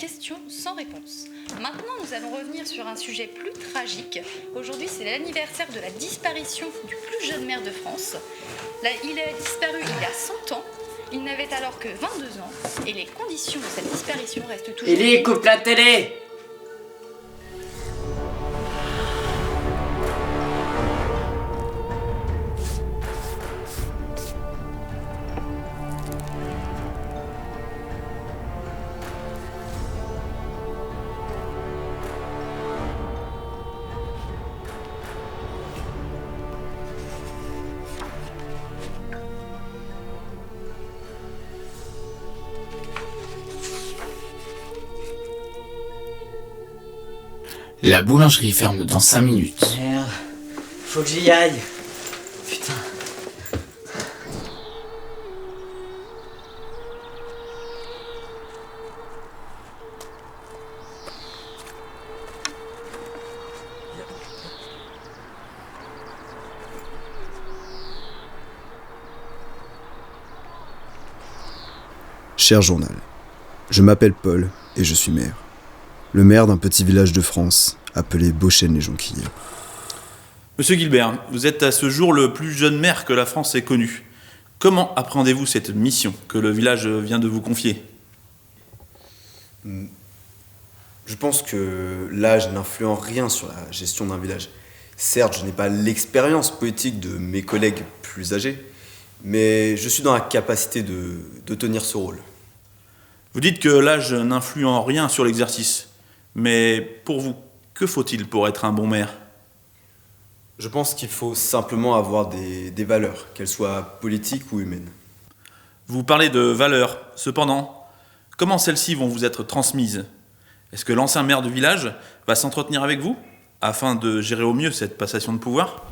questions sans réponse. Maintenant, nous allons revenir sur un sujet plus tragique. Aujourd'hui, c'est l'anniversaire de la disparition du plus jeune maire de France. Là, il a disparu il y a 100 ans. Il n'avait alors que 22 ans. Et les conditions de cette disparition restent toujours... Élie, coupe la télé! La boulangerie ferme dans 5 minutes. Merde, faut que j'y aille. Putain. Cher journal, je m'appelle Paul et je suis maire. Le maire d'un petit village de France, appelé Beauchêne-les-Jonquilles. Monsieur Guilbert, vous êtes à ce jour le plus jeune maire que la France ait connu. Comment appréhendez-vous cette mission que le village vient de vous confier ? Je pense que l'âge n'influence rien sur la gestion d'un village. Certes, je n'ai pas l'expérience politique de mes collègues plus âgés, mais je suis dans la capacité de tenir ce rôle. Vous dites que l'âge n'influe en rien sur l'exercice. Mais pour vous, que faut-il pour être un bon maire ? Je pense qu'il faut simplement avoir des valeurs, qu'elles soient politiques ou humaines. Vous parlez de valeurs. Cependant, comment celles-ci vont vous être transmises ? Est-ce que l'ancien maire du village va s'entretenir avec vous afin de gérer au mieux cette passation de pouvoir ?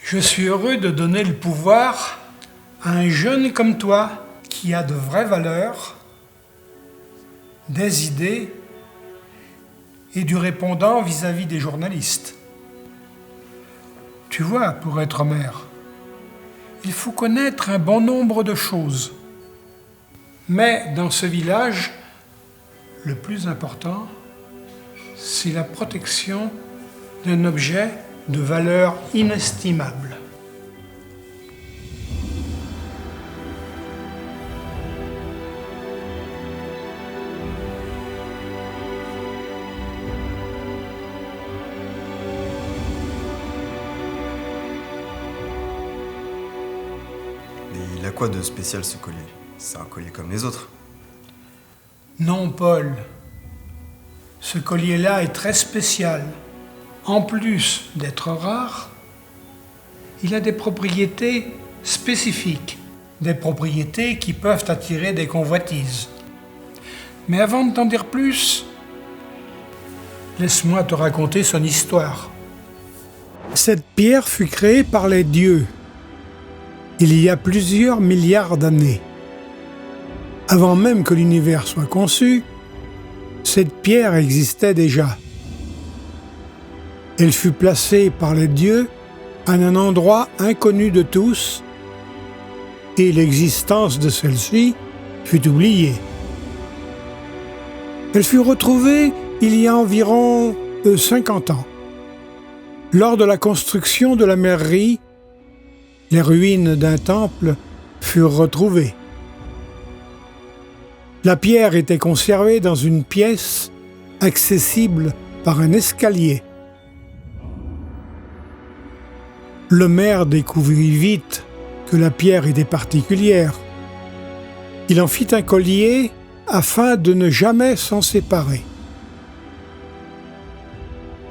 Je suis heureux de donner le pouvoir à un jeune comme toi qui a de vraies valeurs, des idées et du répondant vis-à-vis des journalistes. Tu vois, pour être maire, il faut connaître un bon nombre de choses. Mais dans ce village, le plus important, c'est la protection d'un objet de valeur inestimable. Et il a quoi de spécial ce collier ? C'est un collier comme les autres. Non, Paul. Ce collier-là est très spécial. En plus d'être rare, il a des propriétés spécifiques, des propriétés qui peuvent attirer des convoitises. Mais avant de t'en dire plus, laisse-moi te raconter son histoire. Cette pierre fut créée par les dieux, il y a plusieurs milliards d'années. Avant même que l'univers soit conçu, cette pierre existait déjà. Elle fut placée par les dieux à un endroit inconnu de tous, et l'existence de celle-ci fut oubliée. Elle fut retrouvée il y a environ 50 ans. Lors de la construction de la mairie, les ruines d'un temple furent retrouvées. La pierre était conservée dans une pièce accessible par un escalier. Le maire découvrit vite que la pierre était particulière. Il en fit un collier afin de ne jamais s'en séparer.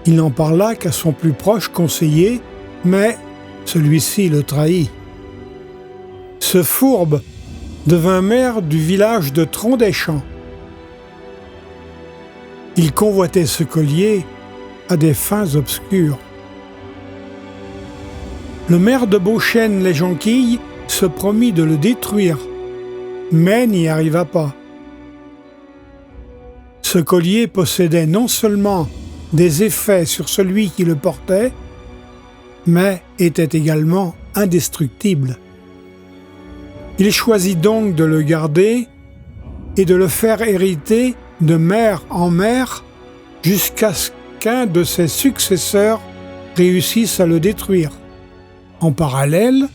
Il n'en parla qu'à son plus proche conseiller, mais celui-ci le trahit. Ce fourbe devint maire du village de Tronc-des-Champs. Il convoitait ce collier à des fins obscures. Le maire de Beauchêne-les-Jonquilles se promit de le détruire, mais n'y arriva pas. Ce collier possédait non seulement des effets sur celui qui le portait, mais était également indestructible. Il choisit donc de le garder et de le faire hériter de mère en mère jusqu'à ce qu'un de ses successeurs réussisse à le détruire. En parallèle,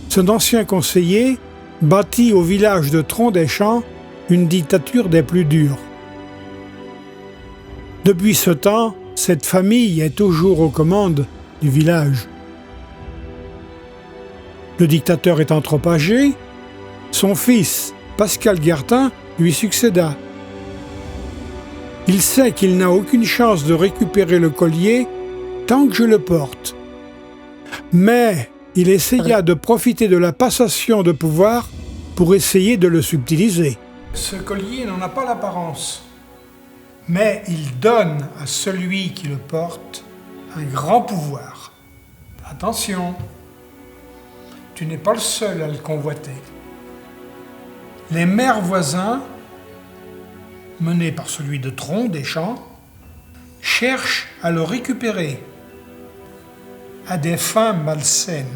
son ancien conseiller bâtit au village de Tronc-des-Champs une dictature des plus dures. Depuis ce temps, cette famille est toujours aux commandes du village. Le dictateur étant trop âgé, son fils, Pascal Guertin, lui succéda. Il sait qu'il n'a aucune chance de récupérer le collier tant que je le porte. Mais il essaya de profiter de la passation de pouvoir pour essayer de le subtiliser. Ce collier n'en a pas l'apparence, mais il donne à celui qui le porte un grand pouvoir. Attention, tu n'es pas le seul à le convoiter. Les maires voisins, menés par celui de Tronc-des-Champs, cherchent à le récupérer à des fins malsaines.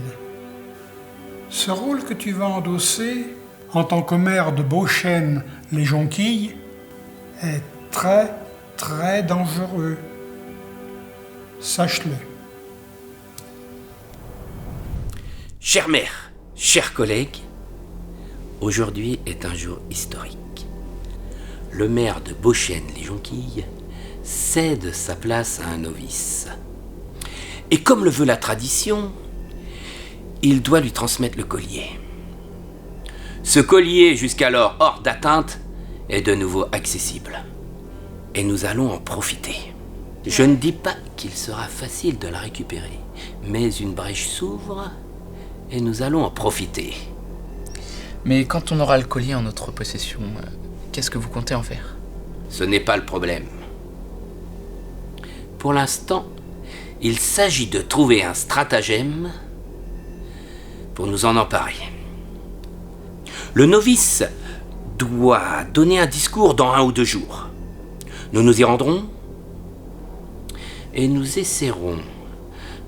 Ce rôle que tu vas endosser en tant que maire de Beauchêne-les-Jonquilles est très, très dangereux. Sache-le. Chère mère, chers collègues, aujourd'hui est un jour historique. Le maire de Beauchêne-les-Jonquilles cède sa place à un novice. Et comme le veut la tradition, il doit lui transmettre le collier. Ce collier, jusqu'alors hors d'atteinte, est de nouveau accessible. Et nous allons en profiter. Je ne dis pas qu'il sera facile de la récupérer, mais une brèche s'ouvre et nous allons en profiter. Mais quand on aura le collier en notre possession, qu'est-ce que vous comptez en faire? Ce n'est pas le problème. Pour l'instant, il s'agit de trouver un stratagème pour nous en emparer. Le novice doit donner un discours dans 1 ou 2 jours. Nous nous y rendrons et nous essaierons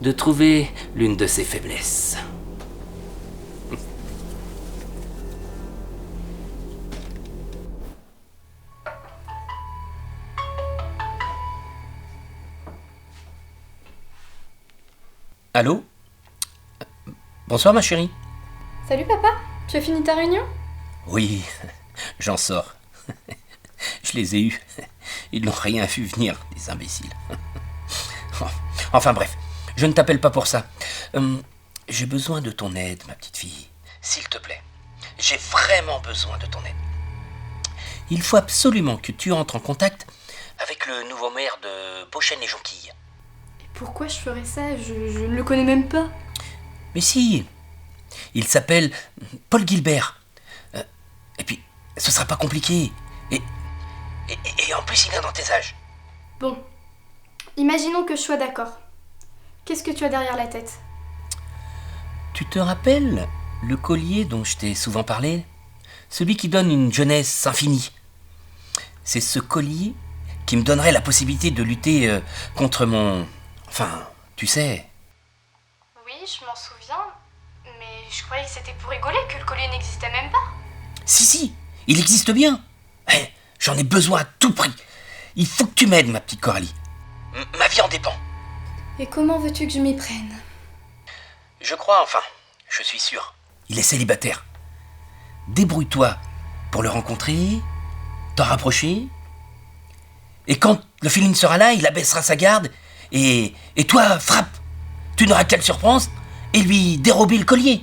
de trouver l'une de ses faiblesses. Allô? Bonsoir ma chérie. Salut papa, tu as fini ta réunion? Oui, j'en sors. Je les ai eus. Ils n'ont rien vu venir, les imbéciles. Enfin bref, je ne t'appelle pas pour ça. J'ai besoin de ton aide, ma petite fille. S'il te plaît, j'ai vraiment besoin de ton aide. Il faut absolument que tu entres en contact avec le nouveau maire de Beauchêne-les-Jonquilles. Pourquoi je ferais ça? Je ne le connais même pas. Mais si, il s'appelle Paul Gilbert. Et puis, ce sera pas compliqué. Et en plus, il est dans tes âges. Bon, imaginons que je sois d'accord. Qu'est-ce que tu as derrière la tête? Tu te rappelles le collier dont je t'ai souvent parlé? Celui qui donne une jeunesse infinie. C'est ce collier qui me donnerait la possibilité de lutter contre mon... Enfin, tu sais... Oui, je m'en souviens, mais je croyais que c'était pour rigoler, que le collier n'existait même pas. Si, il existe bien. J'en ai besoin à tout prix. Il faut que tu m'aides, ma petite Coralie. Ma vie en dépend. Et comment veux-tu que je m'y prenne? Je crois, enfin, je suis sûr. Il est célibataire. Débrouille-toi pour le rencontrer, t'en rapprocher. Et quand le feeling sera là, il abaissera sa garde. Et toi, frappe. Tu n'auras qu'à le surprendre et lui dérober le collier.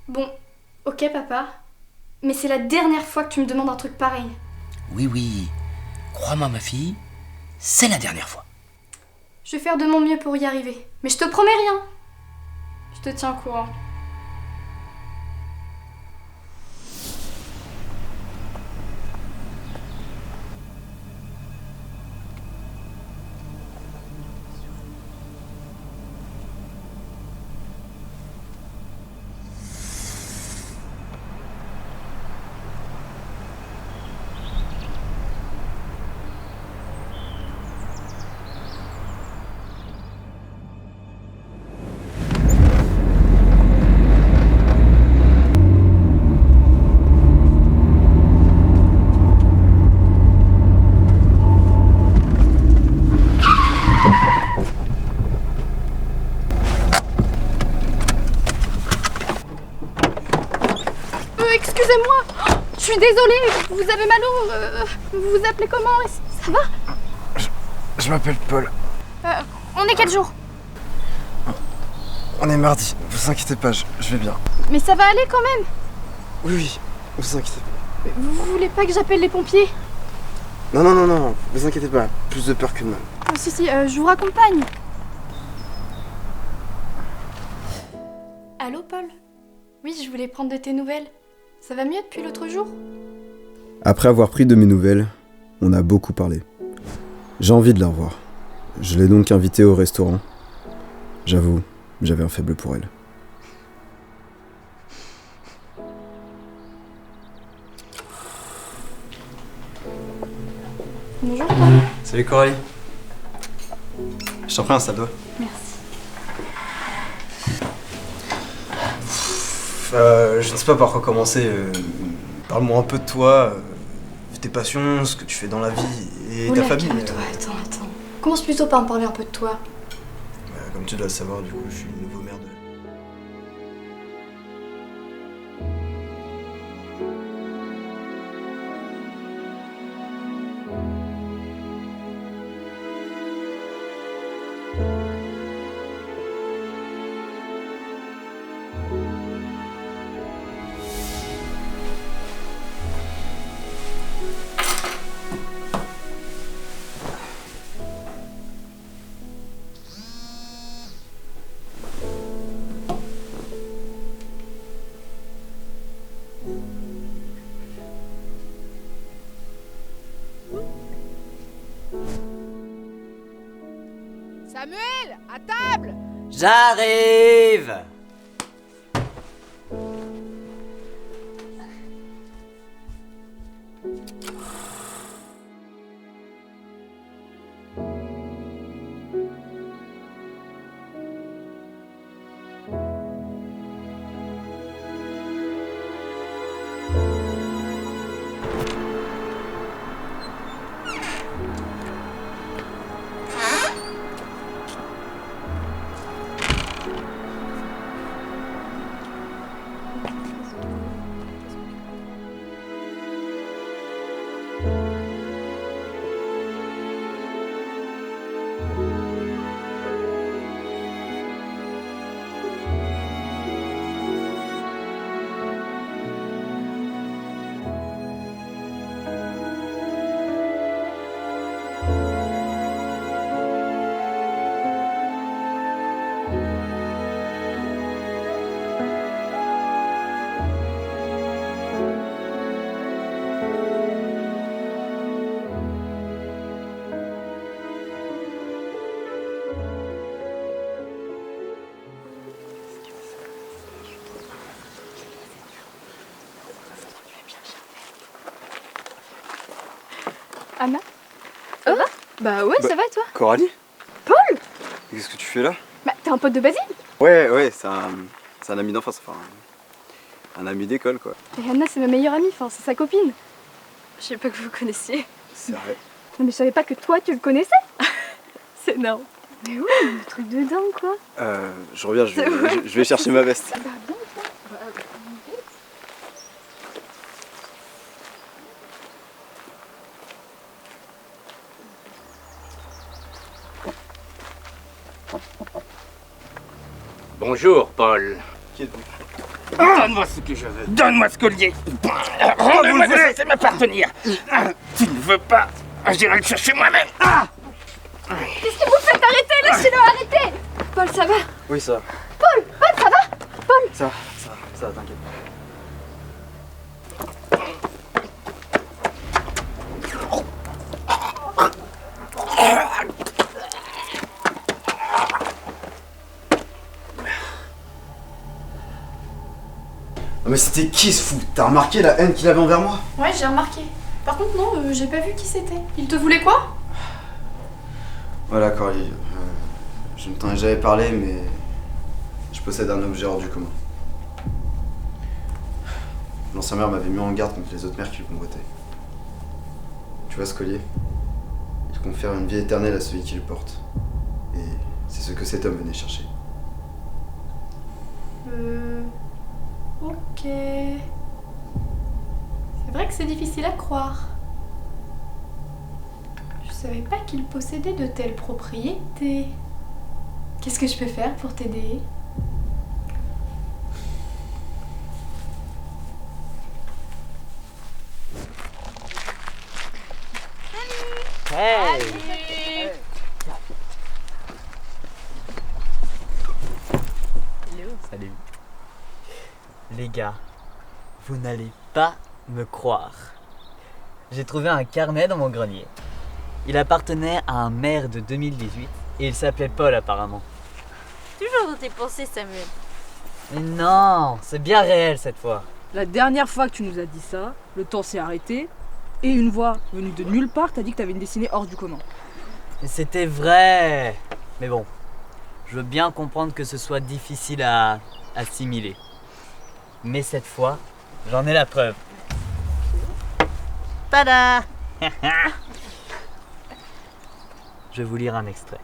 Bon, ok papa. Mais c'est la dernière fois que tu me demandes un truc pareil. Oui. Crois-moi, ma fille, c'est la dernière fois. Je vais faire de mon mieux pour y arriver. Mais je te promets rien. Je te tiens au courant. excusez-moi. Oh, je suis désolée, vous avez mal au... vous vous appelez comment? Ça va? Je m'appelle Paul. On est quel jour? On est mardi, vous inquiétez pas, je vais bien. Mais ça va aller quand même. Oui, vous inquiétez pas. Vous voulez pas que j'appelle les pompiers? Non, vous inquiétez pas, plus de peur que de mal. Si, je vous raccompagne. Allô, Paul? Oui, je voulais prendre de tes nouvelles. Ça va mieux depuis l'autre jour? Après avoir pris de mes nouvelles, on a beaucoup parlé. J'ai envie de la revoir. Je l'ai donc invitée au restaurant. J'avoue, j'avais un faible pour elle. Bonjour, Paul. Salut Coralie. Je t'en prie, installe-toi. Merci. Je ne sais pas par quoi commencer. Parle-moi un peu de toi, tes passions, ce que tu fais dans la vie et ta famille. Calme-toi, attends. Commence plutôt par me parler un peu de toi. Comme tu dois le savoir, du coup, je suis le nouveau maire de... Samuel, à table! J'arrive! Anna? Ça va? Bah ouais, ça va et toi? Coralie? Paul? Qu'est-ce que tu fais là? Bah t'es un pote de Basile? Ouais, c'est un ami d'enfance, enfin, un ami d'école, quoi. Et Anna c'est ma meilleure amie, enfin c'est sa copine. Je sais pas que vous connaissiez. C'est vrai. Non mais je savais pas que toi tu le connaissais. C'est énorme. Mais ouais, le truc de dingue quoi. Je reviens, je vais chercher ma veste. Bah bien ça. Bonjour, Paul. Qui êtes-vous? Donne-moi ce que je veux. Donne-moi ce collier. Rendez-moi ça, c'est m'appartenir. Tu ne veux pas, j'irai le chercher moi-même. Qu'est-ce que vous faites? Arrêtez, laissez-le, arrêtez. Paul, ça va? Oui, ça. Paul, ça va? Paul. Ça va, t'inquiète. Oh, mais c'était qui ce fou? T'as remarqué la haine qu'il avait envers moi? Ouais, j'ai remarqué. Par contre, non, j'ai pas vu qui c'était. Il te voulait quoi? Voilà, Coralie. Je ne t'en ai jamais parlé, mais je possède un objet hors du commun. L'ancien maire m'avait mis en garde contre les autres maires qui le convoitaient. Tu vois ce collier? Il confère une vie éternelle à celui qui le porte. Et c'est ce que cet homme venait chercher. Ok. c'est difficile à croire. Je savais pas qu'il possédait de telles propriétés. Qu'est-ce que je peux faire pour t'aider? Hey! Salut. Les gars, vous n'allez pas me croire. J'ai trouvé un carnet dans mon grenier. Il appartenait à un maire de 2018 et il s'appelait Paul apparemment. Toujours dans tes pensées, Samuel. Mais non, c'est bien réel cette fois. La dernière fois que tu nous as dit ça, le temps s'est arrêté et une voix venue de nulle part t'a dit que t'avais une destinée hors du commun. Et c'était vrai. Mais bon, je veux bien comprendre que ce soit difficile à assimiler. Mais cette fois, j'en ai la preuve. Tada! Je vais vous lire un extrait.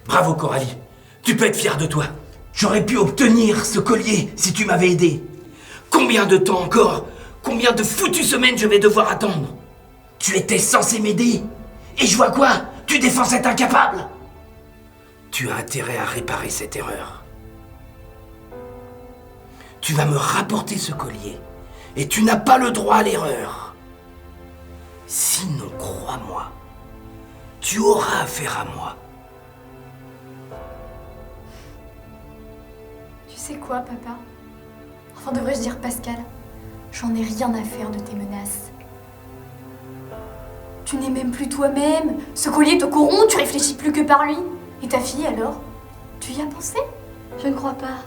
Bravo Coralie, tu peux être fière de toi. J'aurais pu obtenir ce collier si tu m'avais aidé. Combien de temps encore? Combien de foutues semaines je vais devoir attendre? Tu étais censé m'aider. Et je vois quoi? Tu défends cet incapable. Tu as intérêt à réparer cette erreur. Tu vas me rapporter ce collier. Et tu n'as pas le droit à l'erreur. Sinon, crois-moi, tu auras affaire à moi. Tu sais quoi, papa? Enfin, devrais-je dire Pascal? J'en ai rien à faire de tes menaces. Tu n'es même plus toi-même. Ce collier te corrompt, tu réfléchis plus que par lui. Et ta fille, alors? Tu y as pensé? Je ne crois pas.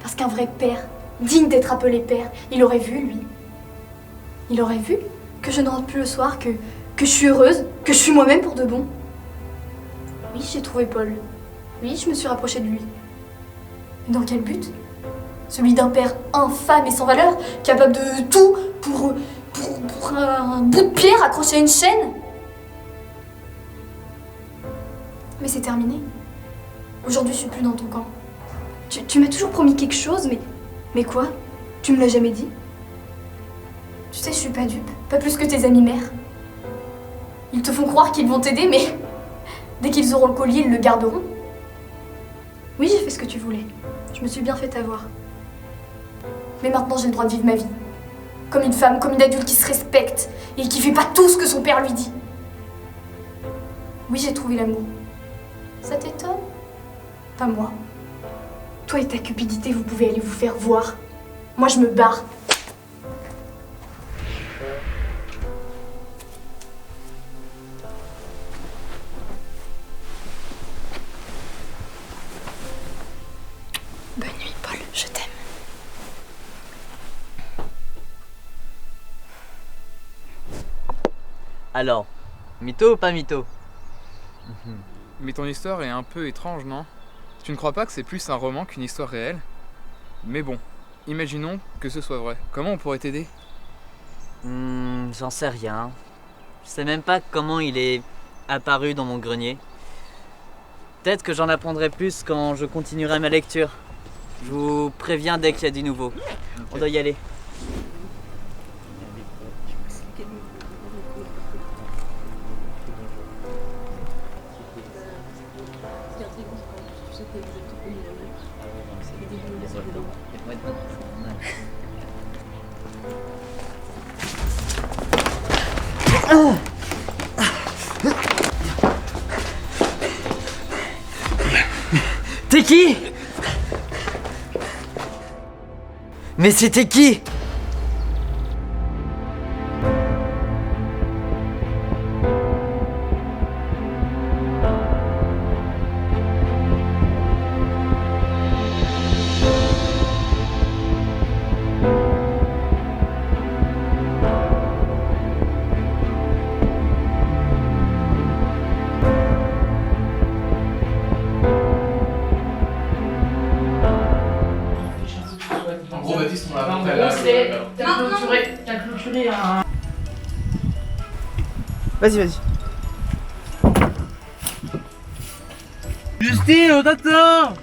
Parce qu'un vrai père, digne d'être appelé père, il aurait vu, lui. Il aurait vu que je ne rentre plus le soir, que je suis heureuse, que je suis moi-même pour de bon. Oui, j'ai trouvé Paul. Oui, je me suis rapprochée de lui. Dans quel but? Celui d'un père infâme et sans valeur, capable de tout pour un bout de pierre accroché à une chaîne? Mais c'est terminé. Aujourd'hui, je suis plus dans ton camp. Tu m'as toujours promis quelque chose, mais quoi? Tu me l'as jamais dit? Tu sais, je suis pas dupe, pas plus que tes amis mères. Ils te font croire qu'ils vont t'aider, mais dès qu'ils auront le collier, ils le garderont. Oui, j'ai fait ce que tu voulais. Je me suis bien fait avoir. Mais maintenant, j'ai le droit de vivre ma vie. Comme une femme, comme une adulte qui se respecte et qui fait pas tout ce que son père lui dit. Oui, j'ai trouvé l'amour. Ça t'étonne? Pas moi. Toi et ta cupidité, vous pouvez aller vous faire voir. Moi, je me barre. Bonne nuit, Paul. Je t'aime. Alors, mytho ou pas mytho? Mais ton histoire est un peu étrange, non? Tu ne crois pas que c'est plus un roman qu'une histoire réelle? Mais bon, imaginons que ce soit vrai. Comment on pourrait t'aider? J'en sais rien. Je sais même pas comment il est apparu dans mon grenier. Peut-être que j'en apprendrai plus quand je continuerai ma lecture. Je vous préviens dès qu'il y a du nouveau. On doit y aller. est pas trop T'es qui? Mais c'était qui? En gros, Baptiste, on l'a En montré gros, là. c'est. T'as clôturé un. Vas-y, vas-y. Justine, on t'attend!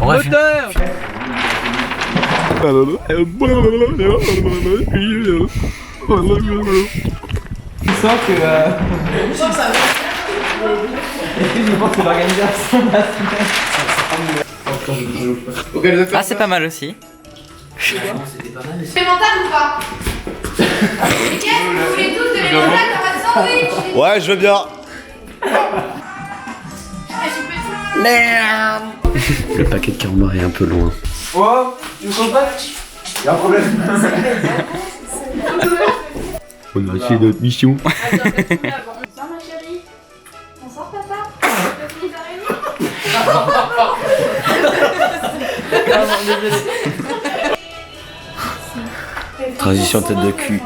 Moteur! Tu sens que. Je sens que ça va. Je pense que l'organisation de la semaine. Ah, c'est pas mal aussi. Supplémentaire ou pas? Les gars, vous voulez tous de l'élémentaire dans votre sandwich? Ouais, je veux bien. Merde. Le paquet de carambar est un peu loin. Oh, tu me sens pas? Y'a un problème. On a fait notre mission. Bonsoir ma chérie. Bonsoir papa. T'as fini ta réunion? Transition tête de cul.